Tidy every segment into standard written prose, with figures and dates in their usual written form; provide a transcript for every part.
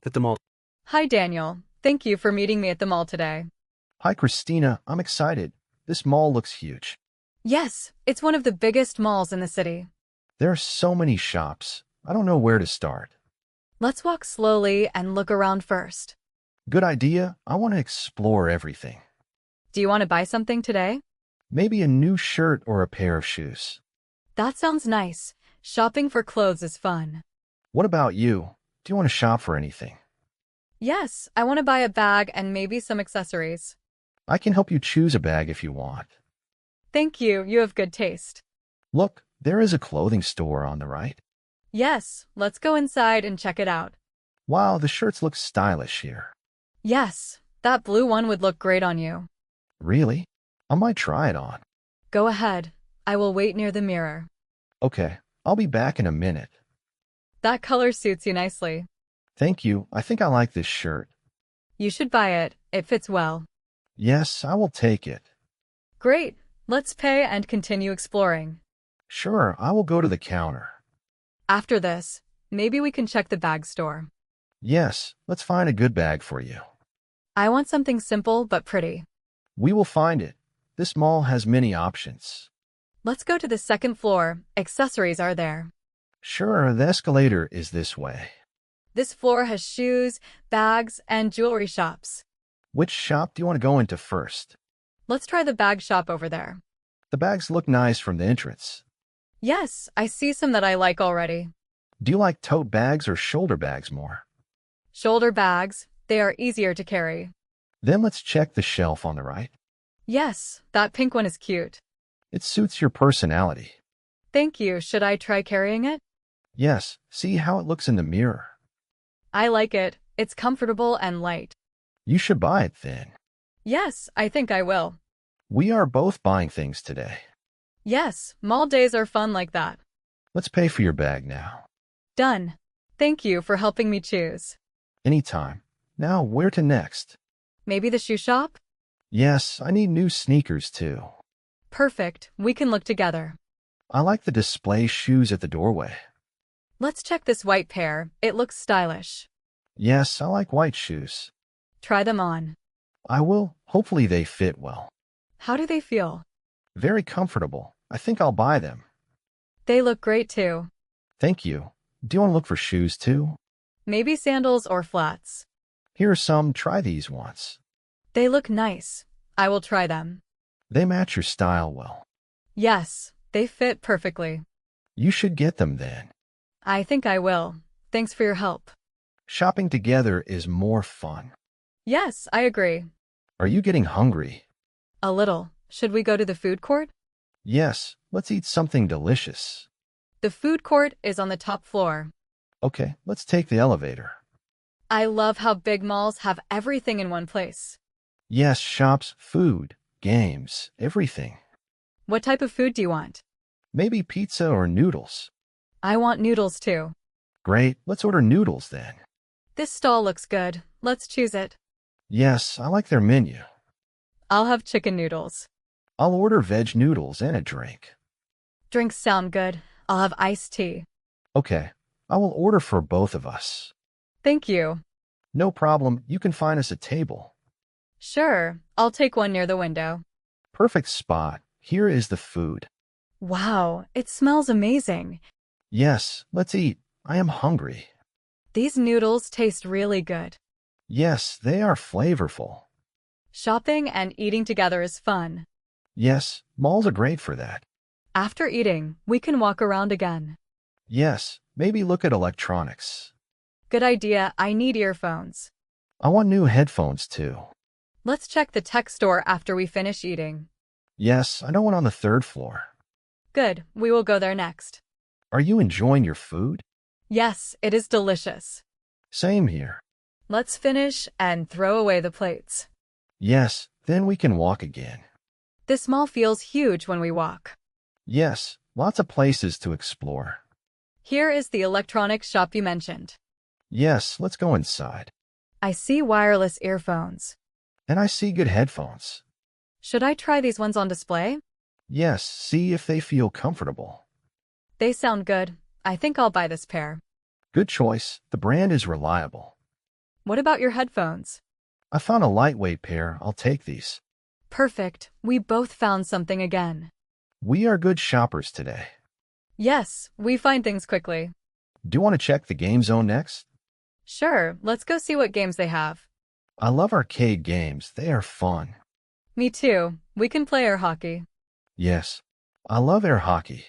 At the mall. Hi, Daniel. Thank you for meeting me at the mall today. Hi, Christina. I'm excited. This mall looks huge. Yes, it's one of the biggest malls in the city. There are so many shops. I don't know where to start. Let's walk slowly and look around first. Good idea. I want to explore everything. Do you want to buy something today? Maybe a new shirt or a pair of shoes. That sounds nice. Shopping for clothes is fun. What about you? Do you want to shop for anything? Yes, I want to buy a bag and maybe some accessories. I can help you choose a bag if you want. Thank you, you have good taste. Look, there is a clothing store on the right. Yes, let's go inside and check it out. Wow, the shirts look stylish here. Yes, that blue one would look great on you. Really? I might try it on. Go ahead. I will wait near the mirror. Okay, I'll be back in a minute. That color suits you nicely. Thank you. I think I like this shirt. You should buy it. It fits well. Yes, I will take it. Great. Let's pay and continue exploring. Sure, I will go to the counter. After this, maybe we can check the bag store. Yes, let's find a good bag for you. I want something simple but pretty. We will find it. This mall has many options. Let's go to the second floor. Accessories are there. Sure, the escalator is this way. This floor has shoes, bags, and jewelry shops. Which shop do you want to go into first? Let's try the bag shop over there. The bags look nice from the entrance. Yes, I see some that I like already. Do you like tote bags or shoulder bags more? Shoulder bags. They are easier to carry. Then let's check the shelf on the right. Yes, that pink one is cute. It suits your personality. Thank you. Should I try carrying it? Yes, see how it looks in the mirror. I like it. It's comfortable and light. You should buy it then. Yes, I think I will. We are both buying things today. Yes, mall days are fun like that. Let's pay for your bag now. Done. Thank you for helping me choose. Anytime. Now, where to next? Maybe the shoe shop? Yes, I need new sneakers too. Perfect. We can look together. I like the display shoes at the doorway. Let's check this white pair. It looks stylish. Yes, I like white shoes. Try them on. I will. Hopefully they fit well. How do they feel? Very comfortable. I think I'll buy them. They look great too. Thank you. Do you want to look for shoes too? Maybe sandals or flats. Here are some. Try these once. They look nice. I will try them. They match your style well. Yes, they fit perfectly. You should get them then. I think I will. Thanks for your help. Shopping together is more fun. Yes, I agree. Are you getting hungry? A little. Should we go to the food court? Yes, let's eat something delicious. The food court is on the top floor. Okay, let's take the elevator. I love how big malls have everything in one place. Yes, shops, food, games, everything. What type of food do you want? Maybe pizza or noodles. I want noodles too. Great, let's order noodles then. This stall looks good. Let's choose it. Yes, I like their menu. I'll have chicken noodles. I'll order veg noodles and a drink. Drinks sound good. I'll have iced tea. Okay, I will order for both of us. Thank you. No problem, you can find us a table. Sure, I'll take one near the window. Perfect spot. Here is the food. Wow, it smells amazing. Yes, let's eat. I am hungry. These noodles taste really good. Yes, they are flavorful. Shopping and eating together is fun. Yes, malls are great for that. After eating, we can walk around again. Yes, maybe look at electronics. Good idea. I need earphones. I want new headphones too. Let's check the tech store after we finish eating. Yes, I know one on the third floor. Good. We will go there next. Are you enjoying your food? Yes, it is delicious. Same here. Let's finish and throw away the plates. Yes, then we can walk again. This mall feels huge when we walk. Yes, lots of places to explore. Here is the electronics shop you mentioned. Yes, let's go inside. I see wireless earphones. And I see good headphones. Should I try these ones on display? Yes, see if they feel comfortable. They sound good. I think I'll buy this pair. Good choice. The brand is reliable. What about your headphones? I found a lightweight pair. I'll take these. Perfect. We both found something again. We are good shoppers today. Yes, we find things quickly. Do you want to check the game zone next? Sure, let's go see what games they have. I love arcade games. They are fun. Me too. We can play air hockey. Yes, I love air hockey.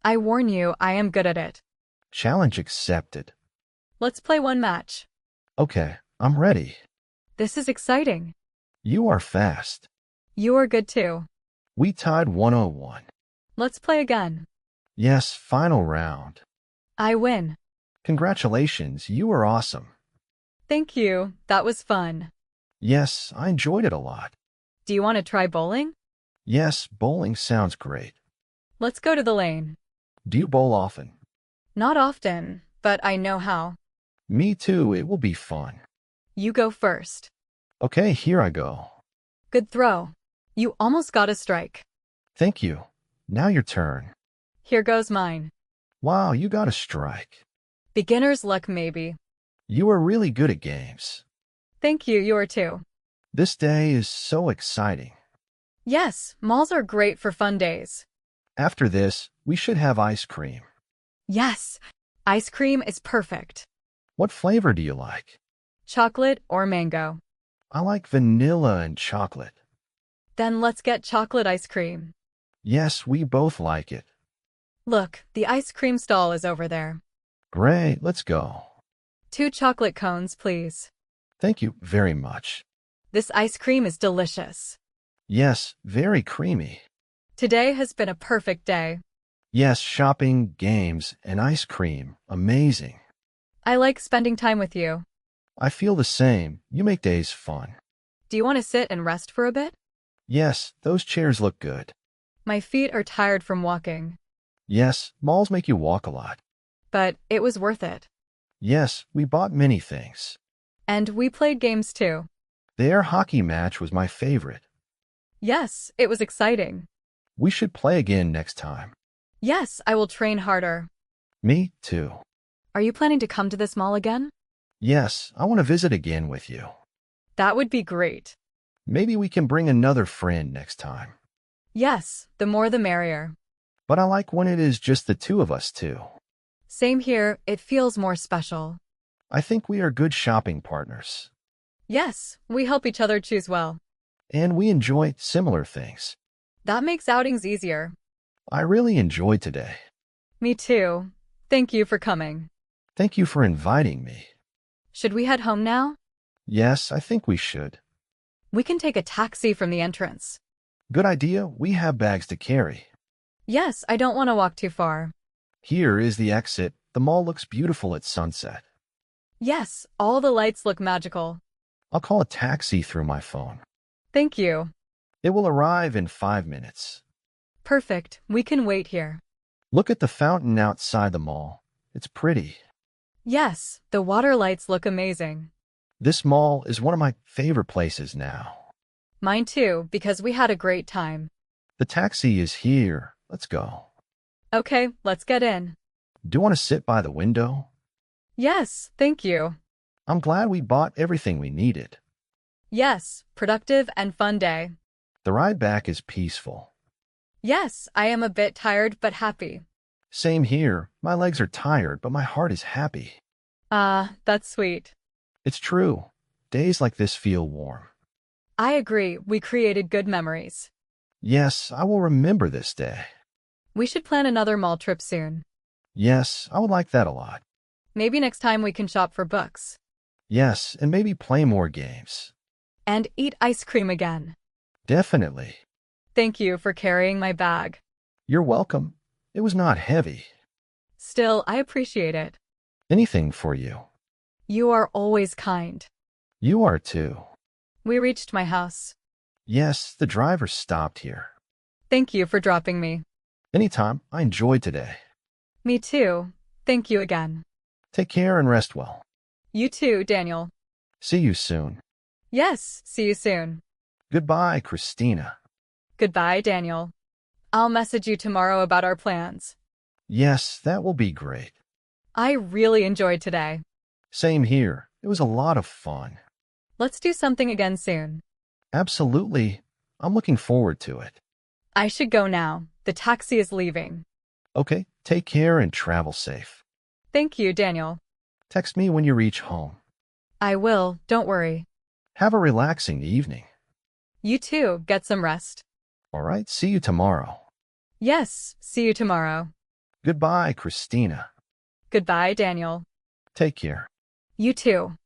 I warn you, I am good at it. Challenge accepted. Let's play one match. Okay, I'm ready. This is exciting. You are fast. You are good too. We tied 101. Let's play again. Yes, final round. I win. Congratulations, you are awesome. Thank you. That was fun. Yes, I enjoyed it a lot. Do you want to try bowling? Yes, bowling sounds great. Let's go to the lane. Do you bowl often? Not often, but I know how. Me too, it will be fun. You go first. Okay, here I go. Good throw. You almost got a strike. Thank you. Now your turn. Here goes mine. Wow, you got a strike. Beginner's luck maybe. You are really good at games. Thank you, you are too. This day is so exciting. Yes, malls are great for fun days. After this, we should have ice cream. Yes, ice cream is perfect. What flavor do you like? Chocolate or mango. I like vanilla and chocolate. Then let's get chocolate ice cream. Yes, we both like it. Look, the ice cream stall is over there. Great, let's go. 2 chocolate cones, please. Thank you very much. This ice cream is delicious. Yes, very creamy. Today has been a perfect day. Yes, shopping, games, and ice cream. Amazing. I like spending time with you. I feel the same. You make days fun. Do you want to sit and rest for a bit? Yes, those chairs look good. My feet are tired from walking. Yes, malls make you walk a lot. But it was worth it. Yes, we bought many things. And we played games too. The air hockey match was my favorite. Yes, it was exciting. We should play again next time. Yes, I will train harder. Me too. Are you planning to come to this mall again? Yes, I want to visit again with you. That would be great. Maybe we can bring another friend next time. Yes, the more the merrier. But I like when it is just the two of us too. Same here, it feels more special. I think we are good shopping partners. Yes, we help each other choose well. And we enjoy similar things. That makes outings easier. I really enjoyed today. Me too. Thank you for coming. Thank you for inviting me. Should we head home now? Yes, I think we should. We can take a taxi from the entrance. Good idea. We have bags to carry. Yes, I don't want to walk too far. Here is the exit. The mall looks beautiful at sunset. Yes, all the lights look magical. I'll call a taxi through my phone. Thank you. It will arrive in 5 minutes. Perfect. We can wait here. Look at the fountain outside the mall. It's pretty. Yes, the water lights look amazing. This mall is one of my favorite places now. Mine too, because we had a great time. The taxi is here. Let's go. Okay, let's get in. Do you want to sit by the window? Yes, thank you. I'm glad we bought everything we needed. Yes, productive and fun day. The ride back is peaceful. Yes, I am a bit tired but happy. Same here. My legs are tired, but my heart is happy. Ah, that's sweet. It's true. Days like this feel warm. I agree, we created good memories. Yes, I will remember this day. We should plan another mall trip soon. Yes, I would like that a lot. Maybe next time we can shop for books. Yes, and maybe play more games. And eat ice cream again. Definitely. Thank you for carrying my bag. You're welcome. It was not heavy. Still, I appreciate it. Anything for you. You are always kind. You are too. We reached my house. Yes, the driver stopped here. Thank you for dropping me. Anytime. I enjoyed today. Me too. Thank you again. Take care and rest well. You too, Daniel. See you soon. Yes, see you soon. Goodbye, Christina. Goodbye, Daniel. I'll message you tomorrow about our plans. Yes, that will be great. I really enjoyed today. Same here. It was a lot of fun. Let's do something again soon. Absolutely. I'm looking forward to it. I should go now. The taxi is leaving. Okay, take care and travel safe. Thank you, Daniel. Text me when you reach home. I will, don't worry. Have a relaxing evening. You too, get some rest. All right, see you tomorrow. Yes, see you tomorrow. Goodbye, Christina. Goodbye, Daniel. Take care. You too.